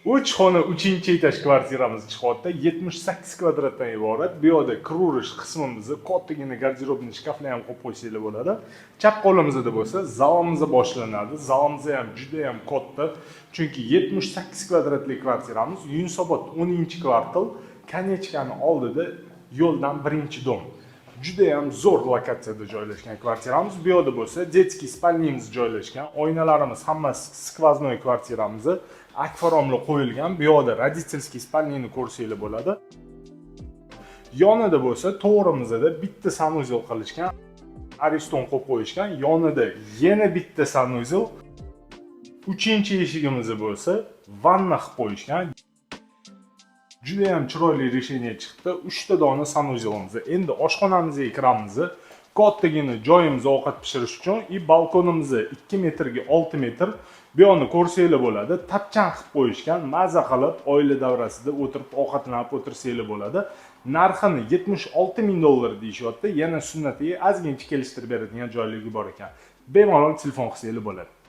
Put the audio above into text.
3 xona 3-etaj kvartiramiz chiqyapti. 78 kvadratdan iborat. Bu yerda kiruverish qismimizni kattagina garderobni shkaflar ham qo'yib qo'ysanglar bo'ladi. Chap qo'limizda bo'lsa zalimiz boshlanadi. Zalimiz ham juda ham katta. Chunki 78 kvadratli kvartiramiz Yunusobod 10-kvartal, Konechkani oldida yo'ldan birinchi dom. Juda ham zo'r lokatsiyada joylashgan kvartiramiz. Bu yerda bo'lsa детский spalnimiz joylashgan. Oynalarimiz hammasi skvoznoy kvartiramiz. Akfaromli qo'yilgan. Bu yerda родительский spalnini ko'rsanglar bo'ladi. Yonida bo'lsa to'g'rimizda bitta sanuzel qilishgan. Ariston qo'yib qo'yishgan. Yonida yana bitta sanuzel. 3-eshigimiz bo'lsa vanna qilib qo'yishgan. Juda ham chiroyli решение chiqdi. 3 ta dona sanuzelimiz. Endi oshxonamizga kiramiz. Kattagina joyimiz ovqat pishirish uchun balkonimiz 2 metrga 6 metr. Bu yerni ko'rsanglar bo'ladi. Tapchan qilib qo'yishgan. Maza qilib oila davrasida o'tirib ovqatlanib o'tirsanglar bo'ladi. Narxini $76,000 deyishyapti. Yana sunnatiga ozgincha kelishtirib beradigan joyligi bor ekan. Bemalol telefon qilsanglar bo'ladi.